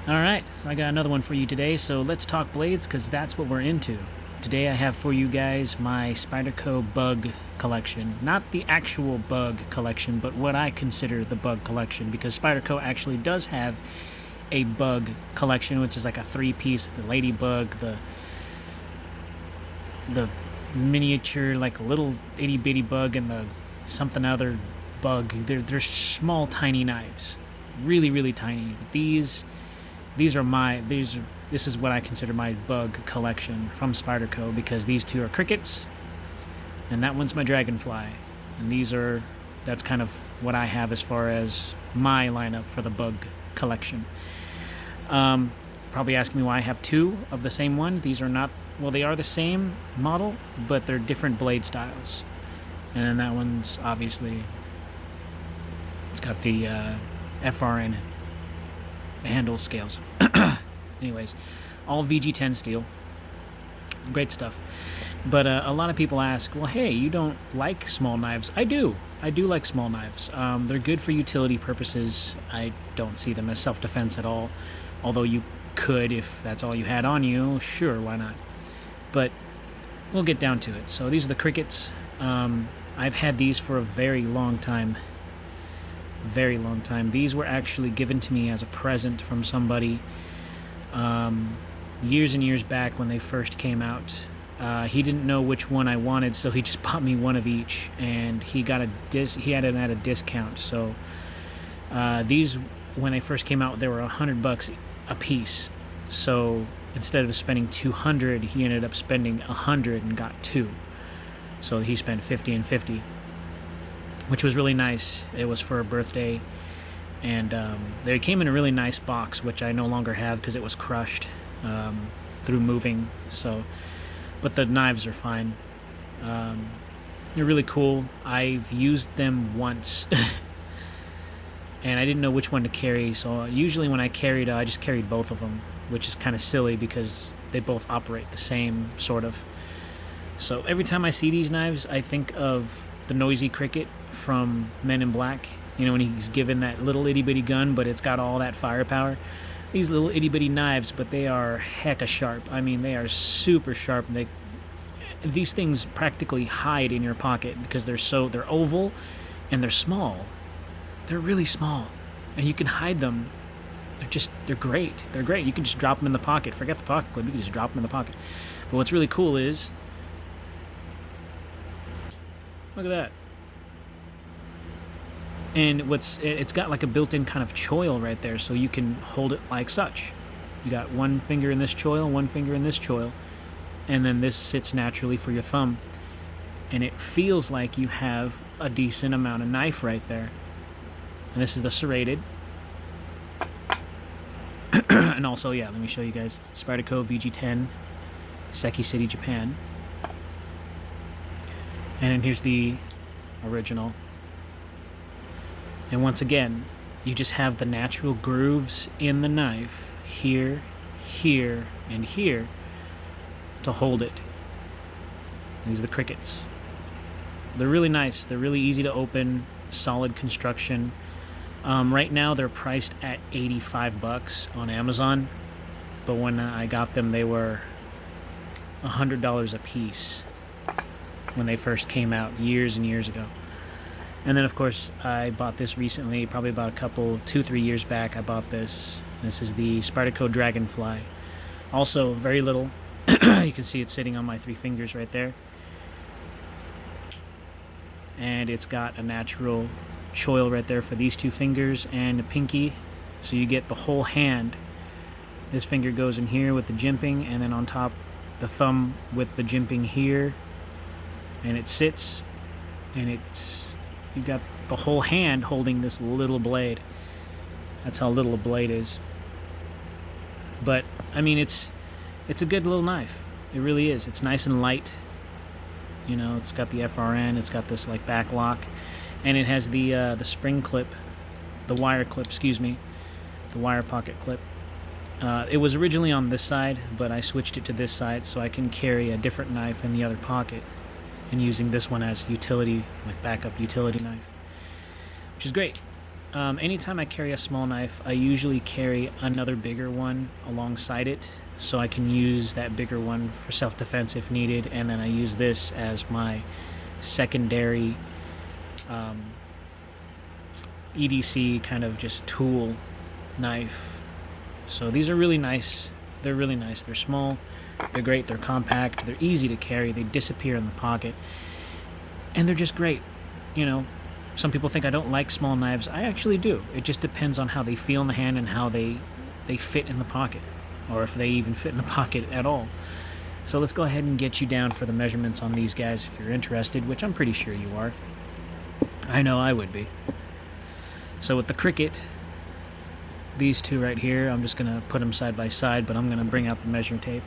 Alright, so I got another one for you today, so let's talk blades, because that's what we're into. Today I have for you guys my Spyderco bug collection. Not the actual bug collection, but what I consider the bug collection, because Spyderco actually does have a bug collection, which is like a three-piece, the ladybug, the miniature, like little itty-bitty bug, and the something other bug. They're small, tiny knives. Really, really tiny. This is what I consider my bug collection from Spyderco, because these two are crickets and that one's my Dragonfly, and that's kind of what I have as far as my lineup for the bug collection. Probably asking me why I have two of the same one. These are not, well, they are the same model, but they're different blade styles. And then that one's obviously, it's got the FRN handle scales. Anyways, all VG10 steel. Great stuff. But a lot of people ask, well, hey, you don't like small knives. I do like small knives. They're good for utility purposes. I don't see them as self-defense at all. Although you could, if that's all you had on you, sure, why not? But we'll get down to it. So these are the crickets. I've had these for a very long time. Very long time. These were actually given to me as a present from somebody years and years back when they first came out. He didn't know which one I wanted, so he just bought me one of each, and he had it at a discount. So these, when they first came out, they were $100 a piece. So instead of spending $200, he ended up spending $100 and got two. So he spent $50 and $50, which was really nice. It was for a birthday, and they came in a really nice box, which I no longer have because it was crushed through moving. So, but the knives are fine. They're really cool. I've used them once, and I didn't know which one to carry. So usually when I carried, I just carried both of them, which is kind of silly because they both operate the same, sort of. So every time I see these knives, I think of the noisy cricket from Men in Black. You know, when he's given that little itty-bitty gun, but it's got all that firepower. These little itty-bitty knives, but they are hecka sharp. I mean, they are super sharp. These things practically hide in your pocket because they're oval and they're small. They're really small, and you can hide them. They're great. They're great. You can just drop them in the pocket. Forget the pocket clip. You can just drop them in the pocket. But what's really cool is, look at that. And it's got like a built-in kind of choil right there, so you can hold it like such. You got one finger in this choil, one finger in this choil, and then this sits naturally for your thumb. And it feels like you have a decent amount of knife right there. And this is the serrated. And also, yeah, let me show you guys. Spyderco VG10, Seki City, Japan. And then here's the original. And once again, you just have the natural grooves in the knife, here, here, and here, to hold it. These are the crickets. They're really nice. They're really easy to open, solid construction. Right now, they're priced at $85 on Amazon, but when I got them, they were $100 a piece when they first came out years and years ago. And then, of course, I bought this recently, probably about 2-3 years back. I bought this. This is the Spyderco Dragonfly. Also, very little. You can see it sitting on my 3 fingers right there. And it's got a natural choil right there for these 2 fingers and a pinky. So you get the whole hand. This finger goes in here with the jimping, and then on top, the thumb with the jimping here. And it sits, and you've got the whole hand holding this little blade. That's how little a blade is. But, I mean, it's a good little knife. It really is. It's nice and light. You know, it's got the FRN. It's got this, like, back lock. And it has the spring clip. The wire clip, excuse me. The wire pocket clip. It was originally on this side, but I switched it to this side so I can carry a different knife in the other pocket, and using this one as utility, like backup utility knife, which is great. Anytime I carry a small knife, I usually carry another bigger one alongside it, so I can use that bigger one for self-defense if needed, and then I use this as my secondary EDC kind of just tool knife. So these are really nice. They're really nice. They're small, they're great, they're compact, they're easy to carry, they disappear in the pocket, and they're just great. You know, some people think I don't like small knives. I actually do. It just depends on how they feel in the hand and how they fit in the pocket, or if they even fit in the pocket at all. So let's go ahead and get you down for the measurements on these guys if you're interested, which I'm pretty sure you are. I know I would be. So with the Cricut, these two right here, I'm just going to put them side by side, but I'm going to bring out the measuring tape.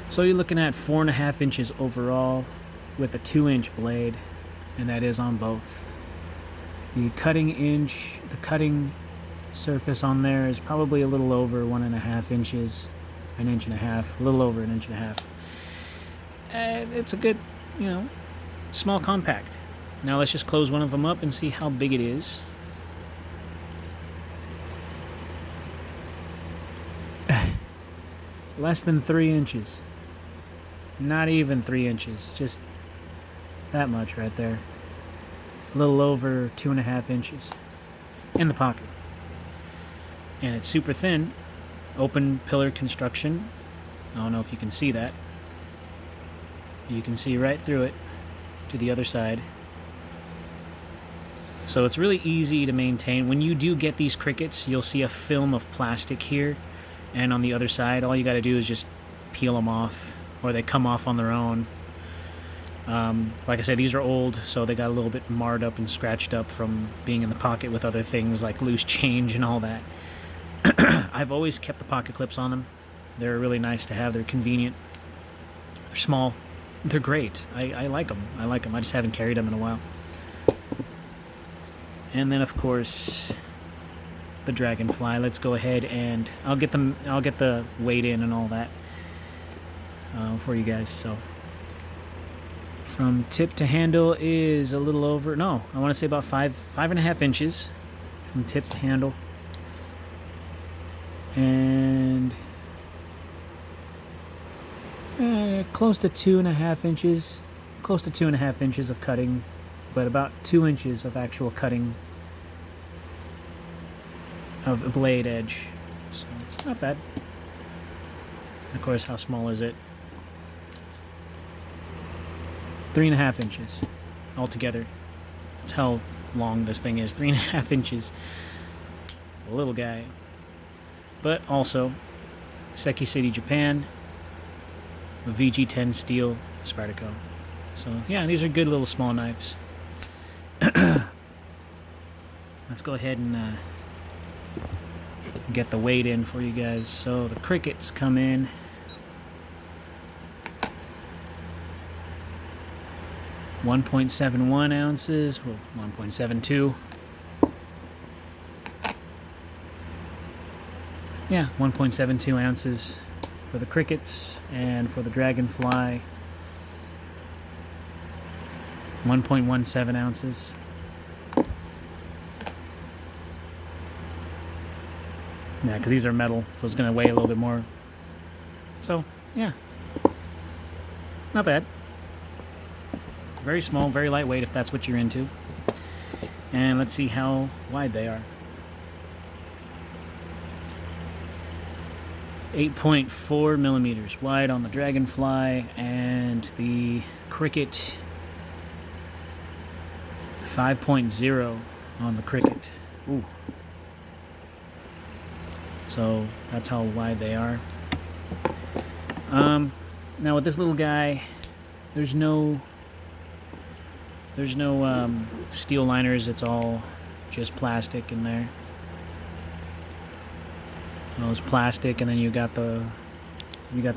So you're looking at 4.5 inches overall with a 2-inch blade, and that is on both. The cutting surface on there is probably a little over 1.5 inches, 1.5 inches, a little over 1.5 inches. And it's a good, small compact. Now let's just close one of them up and see how big it is. Less than 3 inches. Not even 3 inches. Just that much right there. A little over 2.5 inches in the pocket. And it's super thin. Open pillar construction. I don't know if you can see that. You can see right through it to the other side. So it's really easy to maintain. When you do get these Cricuts, you'll see a film of plastic here, and on the other side, all you got to do is just peel them off, or they come off on their own. Like I said, these are old, so they got a little bit marred up and scratched up from being in the pocket with other things like loose change and all that. I've always kept the pocket clips on them. They're really nice to have. They're convenient. They're small. They're great. I like them. I just haven't carried them in a while. And then, of course, the Dragonfly. Let's go ahead and I'll get the weight in and all that for you guys. So from tip to handle is a little over, no, I want to say about 5.5 inches from tip to handle, and close to 2.5 inches, close to 2.5 inches of cutting, but about 2 inches of actual cutting of a blade edge. So not bad. Of course, how small is it? 3.5 inches altogether. That's how long this thing is. 3.5 inches. A little guy. But also, Seki City, Japan. A VG10 steel Spyderco. So yeah, these are good little small knives. Let's go ahead and get the weight in for you guys. So the Cricuts come in 1.71 ounces, well, 1.72. Yeah, 1.72 ounces for the Cricuts, and for the Dragonfly 1.17 ounces. Yeah, because these are metal, so it's going to weigh a little bit more. So, yeah. Not bad. Very small, very lightweight if that's what you're into. And let's see how wide they are. 8.4 millimeters wide on the Dragonfly, and the Cricut 5.0 on the Cricut. Ooh. So that's how wide they are. Now with this little guy, there's no steel liners. It's all just plastic in there. It's plastic, and then you got the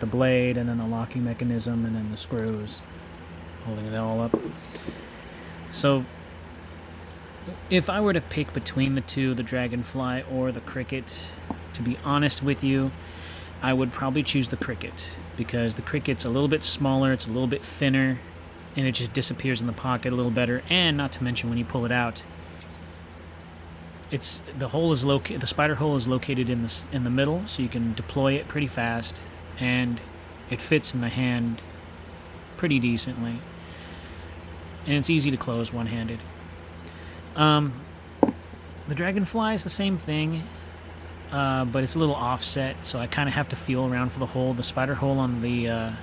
blade, and then the locking mechanism, and then the screws holding it all up. So if I were to pick between the two, the Dragonfly or the Cricut, to be honest with you, I would probably choose the Cricut, because the Cricut's a little bit smaller, it's a little bit thinner, and it just disappears in the pocket a little better. And not to mention, when you pull it out, the spider hole is located in the middle, so you can deploy it pretty fast, and it fits in the hand pretty decently, and it's easy to close one-handed. The Dragonfly is the same thing, but it's a little offset, so I kind of have to feel around for the hole. The spider hole on the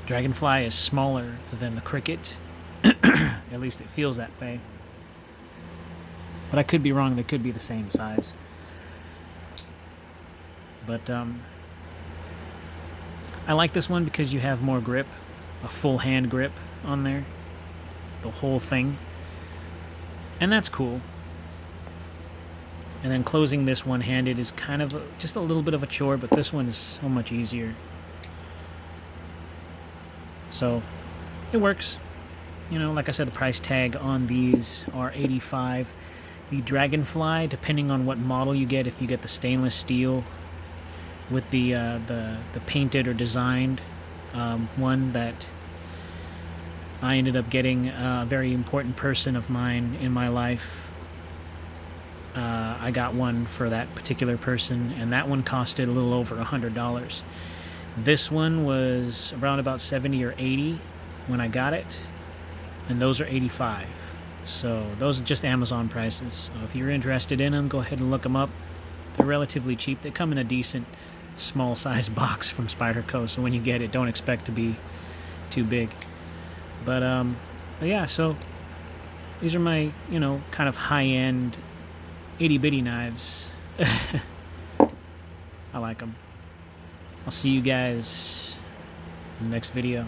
Dragonfly is smaller than the Cricket. At least it feels that way. But I could be wrong. They could be the same size. But I like this one because you have more grip, a full hand grip on there, the whole thing, and that's cool. And then closing this one-handed is kind of just a little bit of a chore, but this one is so much easier. So it works. You know, like I said, the price tag on these are $85. The Dragonfly, depending on what model you get, if you get the stainless steel with the painted or designed one that I ended up getting, a very important person of mine in my life, I got one for that particular person, and that one costed a little over $100. This one was around about $70 or $80 when I got it, and those are $85. So those are just Amazon prices. So if you're interested in them, go ahead and look them up. They're relatively cheap. They come in a decent small size box from Spyderco, so when you get it, don't expect to be too big. But yeah, so these are my, you know, kind of high-end itty-bitty knives. I like them. I'll see you guys in the next video.